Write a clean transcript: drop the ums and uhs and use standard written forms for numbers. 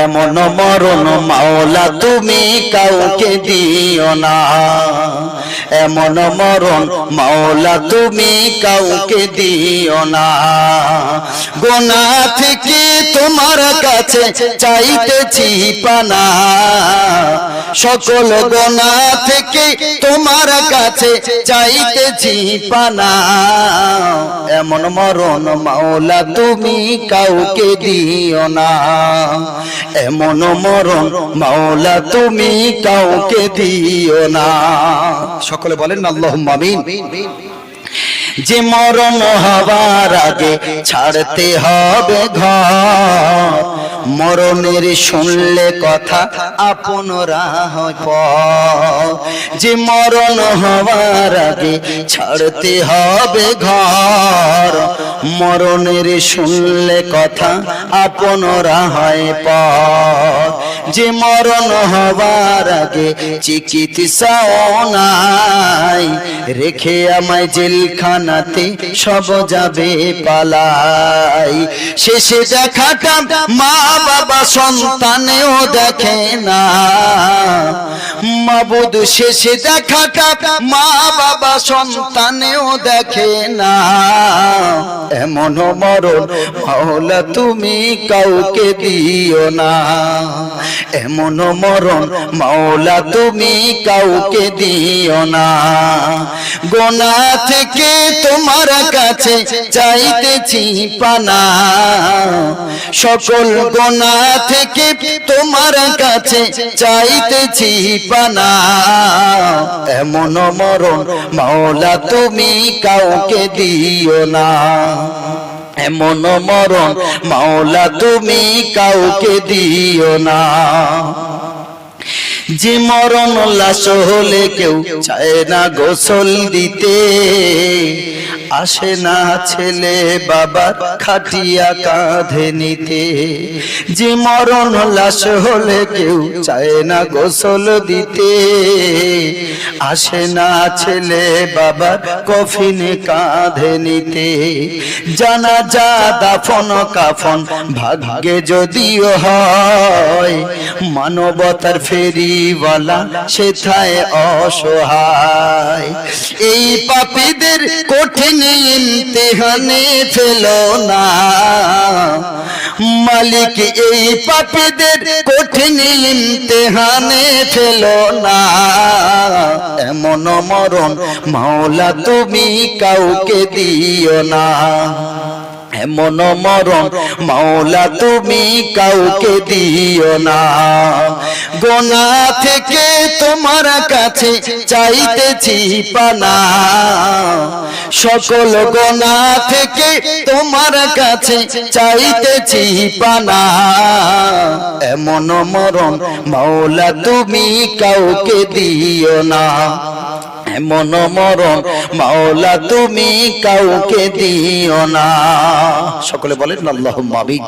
এমন মরণ মাওলা তুমি কাউকে দিও না, এমন মরণ মাওলা তুমি কাউকে দিও না। গুনাহ থেকে তোমার কাছে চাইতেছি পানা, সকল গুনাহ থেকে তোমার কাছে চাইতেছি পানা। এমন মরণ মাওলা তুমি কাউকে দিও না, এমন মরণ মাওলা তুমি কাউকে দিও না। সকলে বলেন আল্লাহুম্মা আমিন। যে মরণ হবার আগে ছাড়তে হবে ঘর, মরণের শুনলে কথা আপনরা হয় পর। যে মরণ হবার আগে ছাড়তে হবে ঘর, মরণের শুনলে কথা আপনরা হয় পর। যে মরণ হবার আগে চিকিৎসাও নাই, রেখে আমায় জেলখানাতে সব যাবে পালাই। শেষে দেখাটা মা বাবা সন্তানেও দেখে না, মাবুদ শেষে দেখাটা মা বাবা সন্তানেও দেখে না। এমন মরণ মাওলা তুমি কাউকে দিও না, এমন মরণ মাওলা তুমি কাউকে দিও না। গুনাহ থেকে তোমার কাছে চাইতেছি পানা, সকল গুনাহ থেকে তোমার কাছে চাইতেছি পানা। এমন মরণ মাওলা তুমি কাউকে দিও না, এমন মরণ মাওলা তুমি কাউকে দিও না। যে মরণ লাশ হলে কেউ চায় না গোসল দিতে, আসে না ছেলে বাবার খাটিয়া কাঁধে নিতে। যে মরণ লাশ হলে কেউ চায় না গোসল দিতে, আসে না ছেলে বাবার কফিনে কাঁধে নিতে। জানাজা দাফন কাফন ভাগ্যে যদিও হয়, মানবতার ফেরিওয়ালা সেথায় অসহায়। এই পাপীদের কঠিন ইমতিহানে ফেলো না মালিক, এই পাপীদের কঠিন ইমতিহানে ফেলো না। এমন মরণ মাওলা তুমি কাউকে দিও না, এমন মরণ মাওলা তুমি কাউকে দিও না। গুনাহ থেকে তোমার কাছে চাইতেছি পানা, সকল গুনাহ থেকে তোমার কাছে চাইতেছি পানা। এমন মরণ মাওলা তুমি কাউকে দিও না, এমন মরণ মাওলা তুমি কাউকে দিও না। সকলে বলেন আল্লাহুম্মা আমিন।